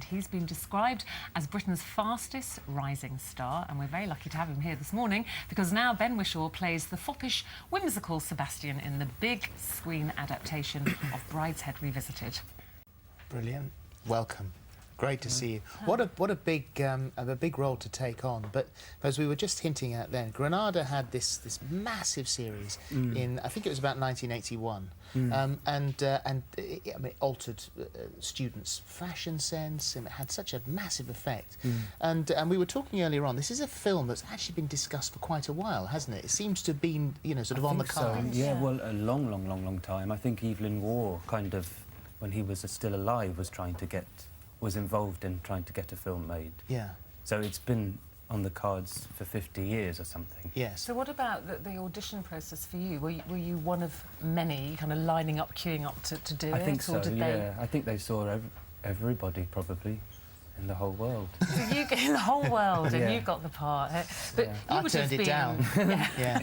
He's been described as Britain's fastest rising star, and we're very lucky to have him here this morning because now Ben Whishaw plays the foppish, whimsical Sebastian in the big screen adaptation of Brideshead Revisited. Brilliant. Welcome. Great to see you. What a big role to take on. But as we were just hinting at then, Granada had this massive series in, I think it was about 1981, and it altered students' fashion sense, and it had such a massive effect. And we were talking earlier on. This is a film that's actually been discussed for quite a while, hasn't it? It seems to have been, you know, sort of on the cards. So. Yeah, well, a long time. I think Evelyn Waugh, kind of, when he was still alive, was involved in trying to get a film made. Yeah. So it's been on the cards for 50 years or something. Yes. So what about the audition process for you? Were you one of many kind of lining up, queuing up to do it? I think so, or did yeah. I think they saw everybody, probably, in the whole world. So you get in the whole world and Yeah. you got the part. But I turned it down. Yeah.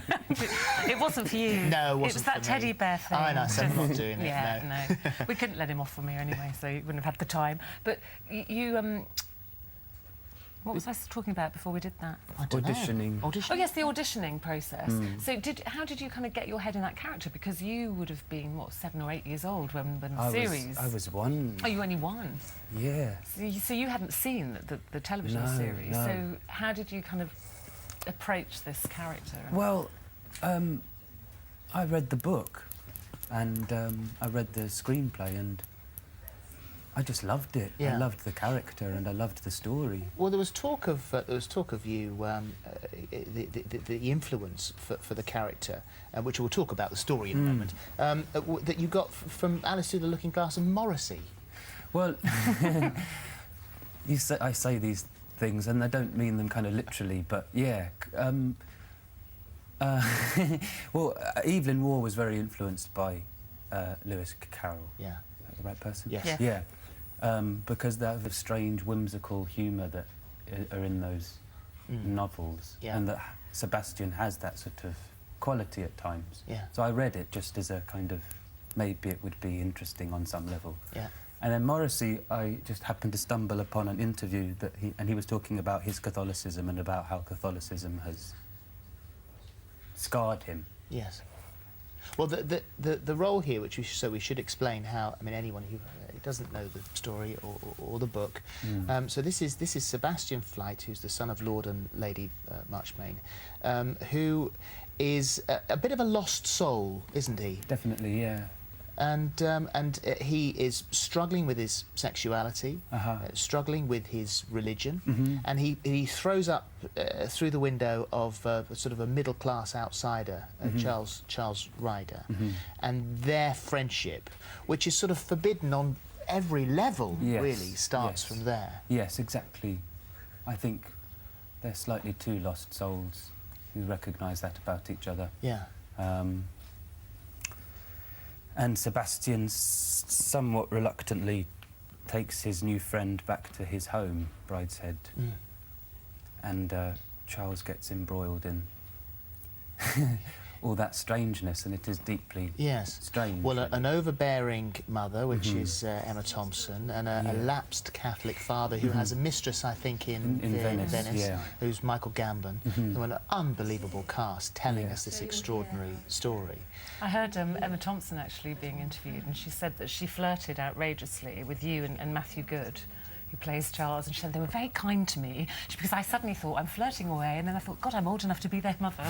It wasn't for you. No, it wasn't It was that for me. teddy bear thing. I know, so I'm not doing it, Yeah, no. We couldn't let him off from here anyway, so you wouldn't have had the time. But you, what was I talking about before we did that? I don't know. Auditioning. Oh yes, the auditioning process. So how did you kind of get your head in that character? Because you would have been, what, 7 or 8 years old when the series... I was one. Oh, you only one? Yeah. So you hadn't seen the television series. No. So how did you kind of approach this character? Well, I read the book and I read the screenplay and I just loved it. Yeah. I loved the character and I loved the story. Well, there was talk of you, the influence for the character, which we'll talk about the story in a moment, that you got from Alice Through the Looking Glass and Morrissey. Well, I say these things and I don't mean them kind of literally, but yeah. Well, Evelyn Waugh was very influenced by Lewis Carroll. Yeah. Is that the right person? Yes. Yeah. Because of the strange, whimsical humour that are in those novels, and that Sebastian has that sort of quality at times. Yeah. So I read it just as a kind of, maybe it would be interesting on some level. Yeah. And then Morrissey, I just happened to stumble upon an interview that he was talking about his Catholicism and about how Catholicism has scarred him. Yes. Well, the role here, which we should explain how. I mean, anyone who doesn't know the story or the book. So this is Sebastian Flight, who's the son of Lord and Lady Marchmain, who is a bit of a lost soul, isn't he? Definitely, yeah. And he is struggling with his sexuality, struggling with his religion, and he throws up through the window of sort of a middle-class outsider, Charles Ryder, and their friendship, which is sort of forbidden on every level, really, starts from there. Yes, exactly. I think they're slightly two lost souls who recognise that about each other. Yeah. And Sebastian somewhat reluctantly takes his new friend back to his home, Brideshead, and Charles gets embroiled in all that strangeness, and it is deeply strange. Well, an overbearing mother, which is Emma Thompson, and a lapsed Catholic father who has a mistress, I think, in Venice, who's Michael Gambon, who an unbelievable cast telling us this extraordinary story. I heard Emma Thompson actually being interviewed, and she said that she flirted outrageously with you and Matthew Good, who plays Charles, and she said they were very kind to me, because I suddenly thought, I'm flirting away, and then I thought, God, I'm old enough to be their mother.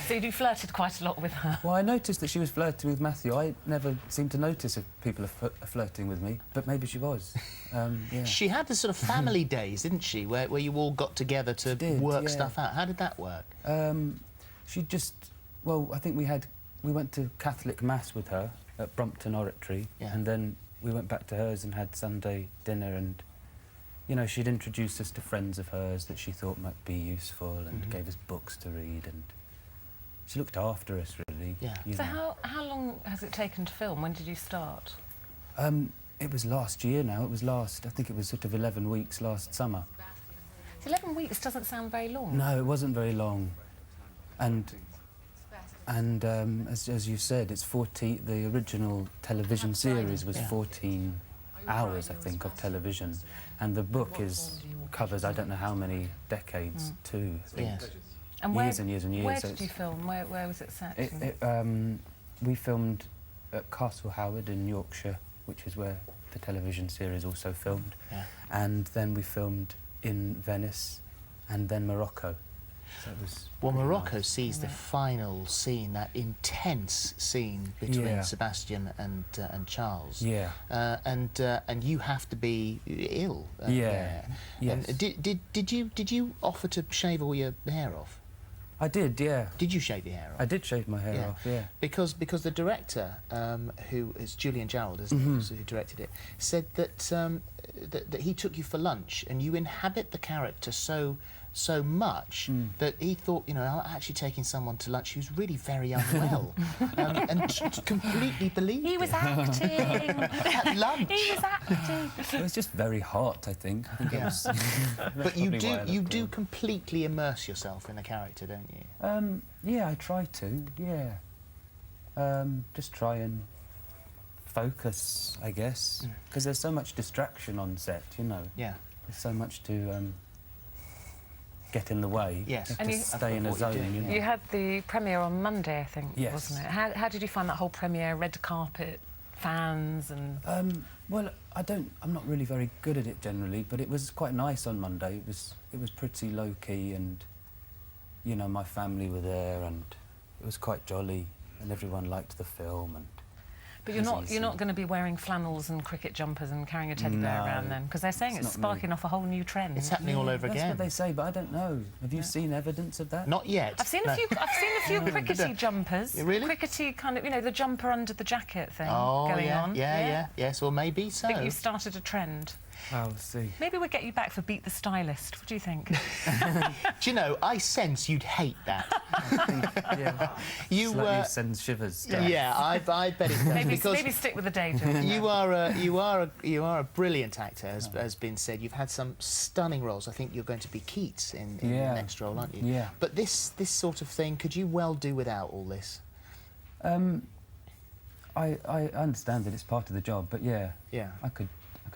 So you flirted quite a lot with her. Well, I noticed that she was flirting with Matthew. I never seem to notice if people are flirting with me, but maybe she was. Yeah. She had this sort of family days, didn't she, where you all got together to work stuff out. How did that work? She just... Well, I think we went to Catholic Mass with her at Brompton Oratory, and then we went back to hers and had Sunday dinner, and, you know, she'd introduced us to friends of hers that she thought might be useful and gave us books to read, and she looked after us, really. Yeah. So how long has it taken to film? When did you start? It was last year now. I think it was sort of 11 weeks last summer. 11 weeks doesn't sound very long. No, it wasn't very long. And as you said, it's 14. The original television series was 14 hours, I think, of television. And the book covers I don't know how many decades too. I think. Yes. And Years and years and years. Where so did you film? Where was it set? we filmed at Castle Howard in Yorkshire, which is where the television series also filmed. Yeah. And then we filmed in Venice and then Morocco. So it was Well, pretty Morocco nice. sees the final scene, that intense scene between Yeah. Sebastian and Charles. Yeah. And you have to be ill. Yeah. There. Yes. And did you offer to shave all your hair off? I did, yeah. Did you shave your hair off? I did shave my hair Yeah. off, yeah. Because the director, who is Julian Jarrell, isn't he, who directed it, said that, that he took you for lunch and you inhabit the character so much that he thought, you know, I'm actually taking someone to lunch who's really very unwell, and completely believed He was it. acting. At lunch. He was acting. It was just very hot, I think. I think it Yeah. was But you probably why I do looked ill. completely immerse yourself in the character, don't you? Yeah, I try to, yeah. Just try and focus, I guess. Because there's so much distraction on set, you know. Yeah. There's so much to get in the way. Yes. You have And to you- stay in a Of what you're zone, doing, you know. You had the premiere on Monday, I think, Yes. wasn't it? How did you find that whole premiere? Red carpet, fans, and Well, I'm not really very good at it generally, but it was quite nice on Monday. It was pretty low key, and you know, my family were there, and it was quite jolly, and everyone liked the film. And but it was you're easy. not going to be wearing flannels and cricket jumpers and carrying a teddy bear No, around then, because they're saying it's it's not me. sparking off a whole new trend. It's happening all over That's again. what they say, but I don't know. Have you seen evidence of that? Not yet. I've seen a few crickety jumpers. Really? Crickety kind of, you know, the jumper under the jacket thing Oh, going yeah, on. yeah. Yes, well, maybe so. I think you started a trend. Oh, we'll see. Maybe we'll get you back for Beat the Stylist. What do you think? Do you know, I sense you'd hate that. Yeah. You, Slightly sends shivers down. yeah, I bet it does. because maybe stick with the day job. you are a brilliant actor, has been said. You've had some stunning roles. I think you're going to be Keats in the Yeah. next role, aren't you? Yeah. But this sort of thing, could you well do without all this? I understand that it's part of the job, but yeah, Yeah. I could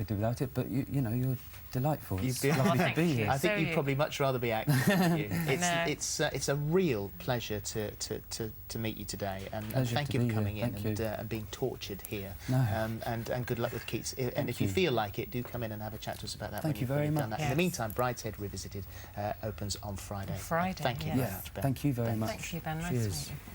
do without it. But you know, you're delightful. You'd It's be- lovely to Thank be you. here. I think So you'd you- probably much rather be acting. Than you. know. It's a real pleasure to meet you today, and Pleasure thank to you for be coming here. in Thank you. and being tortured here. No. And good luck with Keats. And Thank if you you. feel like it, do come in and have a chat to us about that. Thank when you when very you've done much. that. In the Yes. meantime, Brideshead Revisited opens on Friday. Friday, Thank you yes. very Yeah, much, Ben. thank you very much. Thank you, Ben. Nice Cheers. to meet you.